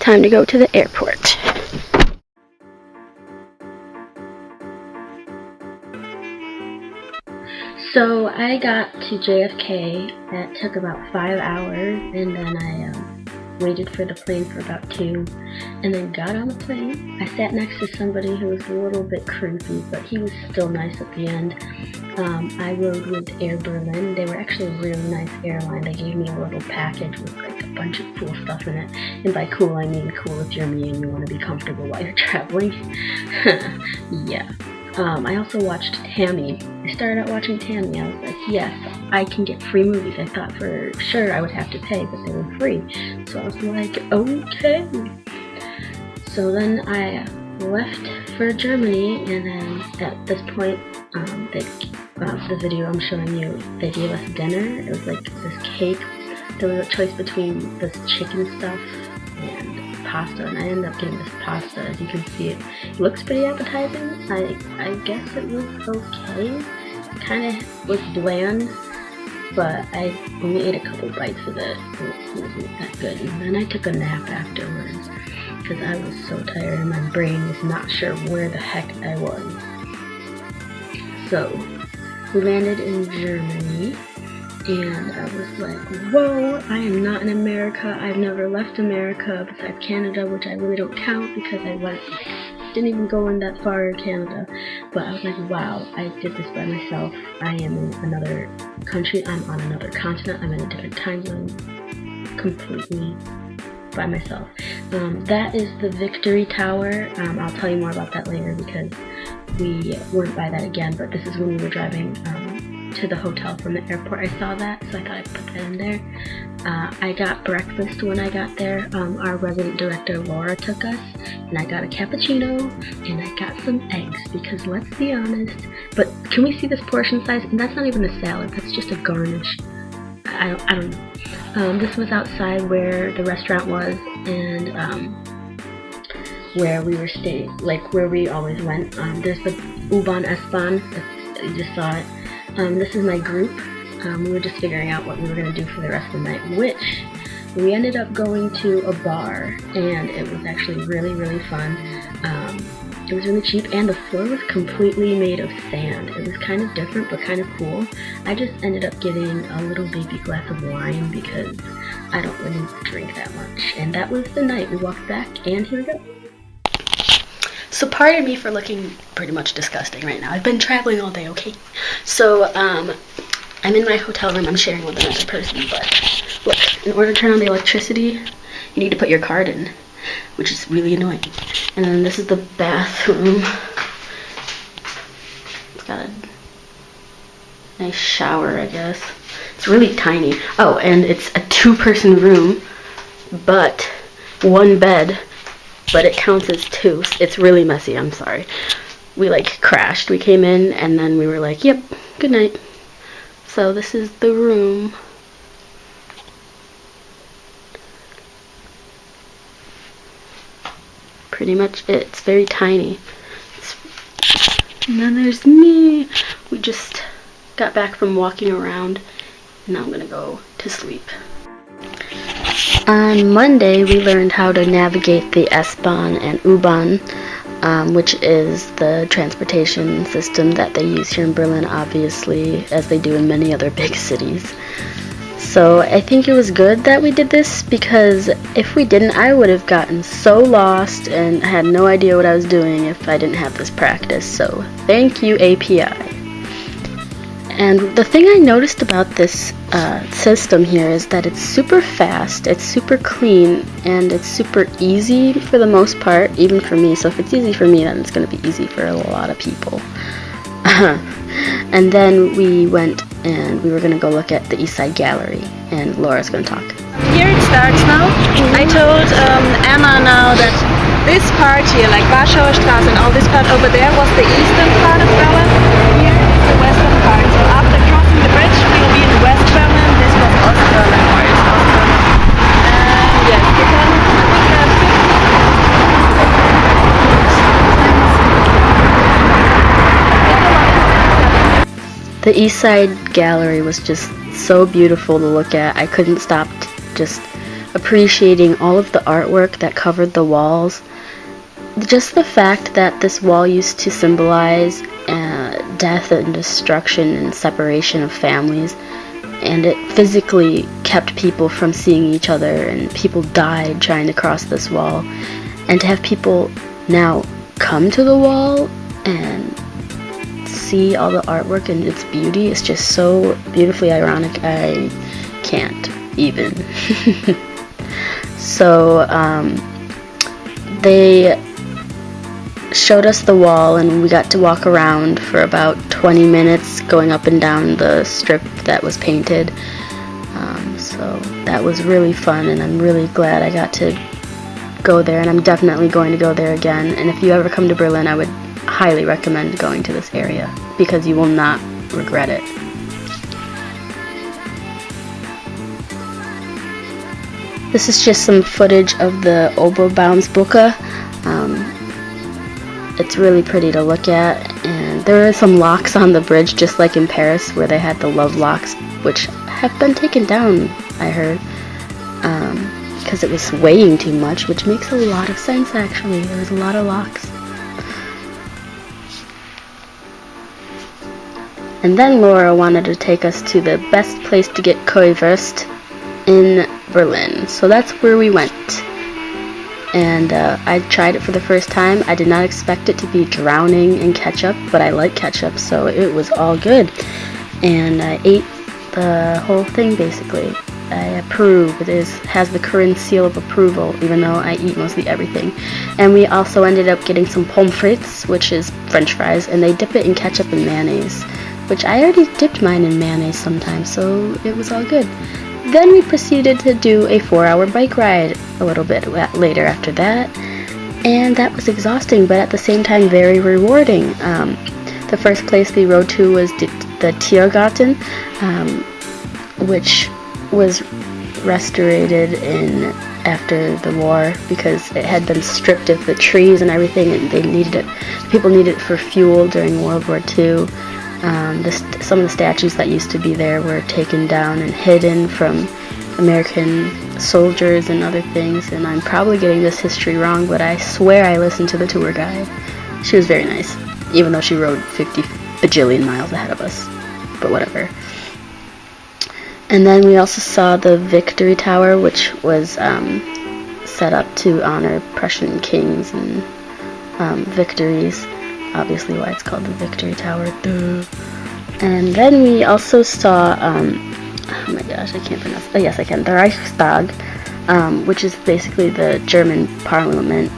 time to go to the airport. So I got to JFK. That took about 5 hours, and then I waited for the plane for about 2, and then got on the plane. I sat next to somebody who was a little bit creepy, but he was still nice at the end. I rode with Air Berlin. They were actually a really nice airline. They gave me a little package with like a bunch of cool stuff in it. And by cool, I mean cool if you're me and you want to be comfortable while you're traveling. Yeah. I also watched Tammy. I started out watching Tammy. I was like, yes, I can get free movies. I thought for sure I would have to pay, but they were free. So I was like, okay. So then I left for Germany, and then at this point, the video I'm showing you, they gave us dinner. It was like this cake. There was a choice between this chicken stuff and pasta, and I ended up getting this pasta. As you can see, it looks pretty appetizing. I guess it was okay. It kind of was bland, but I only ate a couple bites of it. It wasn't that good. And then I took a nap afterwards because I was so tired and my brain was not sure where the heck I was. So we landed in Germany, and I was like, whoa, I am not in America. I've never left America besides Canada, which I really don't count because I didn't even go in that far in Canada. But I was like, wow, I did this by myself. I am in another country. I'm on another continent. I'm in a different time zone, completely by myself. That is the Victory Tower. I'll tell you more about that later because we weren't by that again, but this is when we were driving to the hotel from the airport. I saw that, so I thought I'd put that in there. I got breakfast when I got there. Our resident director Laura took us, and I got a cappuccino and I got some eggs because let's be honest, but can we see this portion size? And that's not even a salad, that's just a garnish. I don't know. This was outside where the restaurant was, and where we were staying, like where we always went. There's the U-Bahn S-Bahn, you just saw it. This is my group. We were just figuring out what we were going to do for the rest of the night, which we ended up going to a bar, and it was actually really, really fun. It was really cheap, and the floor was completely made of sand. It was kind of different, but kind of cool. I just ended up getting a little baby glass of wine because I don't really drink that much. And that was the night. We walked back, and here we go. So pardon me for looking pretty much disgusting right now. I've been traveling all day, okay? So, I'm in my hotel room. I'm sharing with another person, but look, in order to turn on the electricity, you need to put your card in, which is really annoying. And then this is the bathroom. It's got a nice shower, I guess. It's really tiny. Oh, and it's a 2-person room, but 1 bed. But it counts as 2. It's really messy, I'm sorry. We like crashed. We came in and then we were like, yep, good night. So this is the room. Pretty much it. It's very tiny. And then there's me. We just got back from walking around, and now I'm gonna go to sleep. On Monday, we learned how to navigate the S-Bahn and U-Bahn, which is the transportation system that they use here in Berlin, obviously, as they do in many other big cities. So I think it was good that we did this, because if we didn't, I would have gotten so lost and had no idea what I was doing if I didn't have this practice. So thank you, API. And the thing I noticed about this system here is that it's super fast, it's super clean, and it's super easy for the most part, even for me. So if it's easy for me, then it's going to be easy for a lot of people. And then we went and we were going to go look at the East Side Gallery, and Laura's going to talk. Here it starts now. I told Emma now that this part here, like Warschauer Straße and all this part over there, was the eastern part of Berlin. Here is the western part. So after crossing the bridge, we will be in West Berlin. This was Ost Berlin, or is Ost Berlin. Yes, you can look at The East Side Gallery was just so beautiful to look at. I couldn't stop just appreciating all of the artwork that covered the walls. Just the fact that this wall used to symbolize death and destruction and separation of families, and it physically kept people from seeing each other, and people died trying to cross this wall. And to have people now come to the wall and see all the artwork and its beauty is just so beautifully ironic, I can't even. So they showed us the wall, and we got to walk around for about 20 minutes going up and down the strip that was painted. So that was really fun, and I'm really glad I got to go there, and I'm definitely going to go there again. And if you ever come to Berlin, I would highly recommend going to this area because you will not regret it. This is just some footage of the Oberbaumsbrücke. It's really pretty to look at, and there are some locks on the bridge just like in Paris where they had the love locks, which have been taken down, I heard, because it was weighing too much, which makes a lot of sense actually. There was a lot of locks. And then Laura wanted to take us to the best place to get currywurst in Berlin, so that's where we went. And I tried it for the first time. I did not expect it to be drowning in ketchup, but I like ketchup, so it was all good. And I ate the whole thing basically. I approve. It has the Corinne seal of approval, even though I eat mostly everything. And we also ended up getting some pommes frites, which is French fries, and they dip it in ketchup and mayonnaise, which I already dipped mine in mayonnaise sometimes, so it was all good. Then we proceeded to do a 4-hour bike ride a little bit later after that, and that was exhausting, but at the same time very rewarding. The first place we rode to was the Tiergarten, which was restorated after the war because it had been stripped of the trees and everything, and they needed it. People needed it for fuel during World War II. Some of the statues that used to be there were taken down and hidden from American soldiers and other things, and I'm probably getting this history wrong, but I swear I listened to the tour guide. She was very nice, even though she rode 50 bajillion miles ahead of us, but whatever. And then we also saw the Victory Tower, which was set up to honor Prussian kings and victories. Obviously why it's called the Victory Tower. Duh. And then we also saw, oh my gosh, I can't pronounce, oh yes I can, the Reichstag, which is basically the German parliament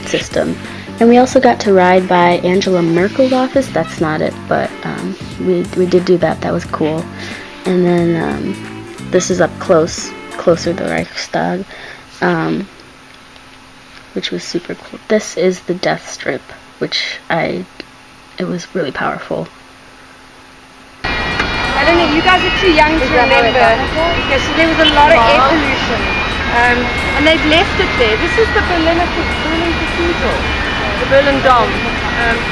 system. And we also got to ride by Angela Merkel's office. That's not it, but we did do that. That was cool. And then this is up closer to the Reichstag, which was super cool. This is the death strip, which it was really powerful. I don't know, you guys are too young to remember, because there was a lot of air pollution, and they've left it there. This is the Berlin Cathedral, the Berlin Dom.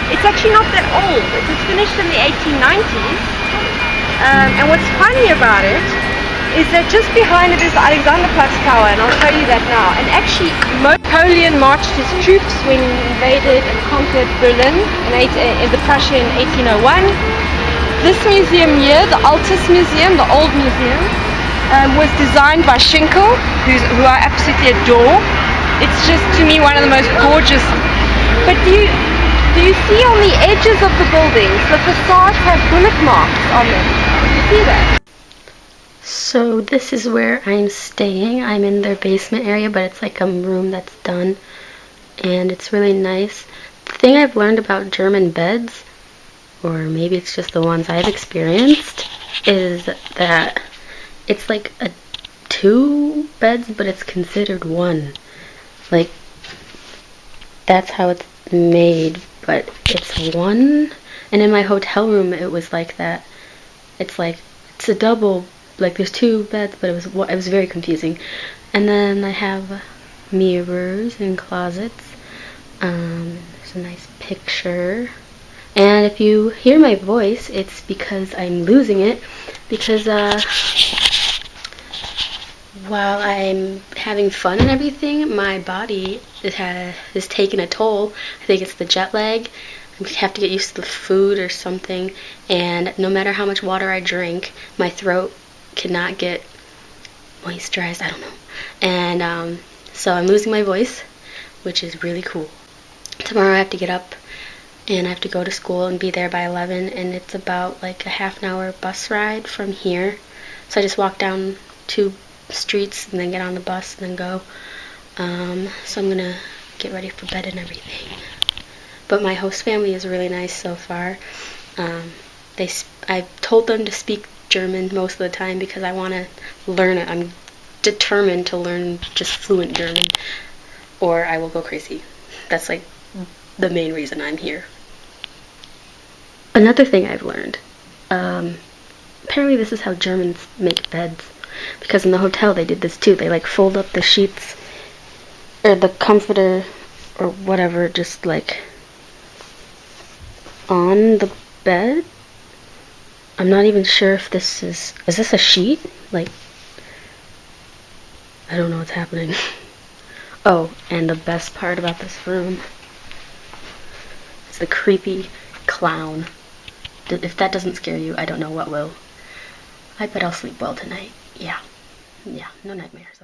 It's actually not that old. It was finished in the 1890s, and what's funny about it is that just behind it is the Alexanderplatz Tower, and I'll show you that now. And actually, Napoleon marched his troops when he invaded and conquered Berlin in the Prussia in 1801. This museum here, the Altes Museum, the old museum, was designed by Schinkel, who I absolutely adore. It's just, to me, one of the most gorgeous. But do you see on the edges of the buildings, the facades have bullet marks on them? Do you see that? So this is where I'm staying. I'm in their basement area, but it's like a room that's done, and it's really nice. The thing I've learned about German beds, or maybe it's just the ones I've experienced, is that it's like 2 beds, but it's considered 1. Like, that's how it's made, but it's 1. And in my hotel room, it was like that. It's a double. Like there's 2 beds, but it was very confusing. And then I have mirrors and closets. There's a nice picture. And if you hear my voice, it's because I'm losing it, because while I'm having fun and everything, my body is taking a toll. I think it's the jet lag. I have to get used to the food or something, and no matter how much water I drink, my throat cannot get moisturized. I don't know. And so I'm losing my voice, which is really cool. Tomorrow I have to get up and I have to go to school and be there by 11, and it's about like a half an hour bus ride from here. So I just walk down 2 streets and then get on the bus and then go. So I'm gonna get ready for bed and everything. But my host family is really nice so far. I've told them to speak German most of the time because I want to learn it. I'm determined to learn just fluent German, or I will go crazy. That's like the main reason I'm here. Another thing I've learned, apparently this is how Germans make beds, because in the hotel they did this too. They like fold up the sheets or the comforter or whatever, just like on the bed. I'm not even sure if this is this a sheet? Like, I don't know what's happening. Oh, and the best part about this room is the creepy clown. If that doesn't scare you, I don't know what will. I bet I'll sleep well tonight. Yeah, no nightmares.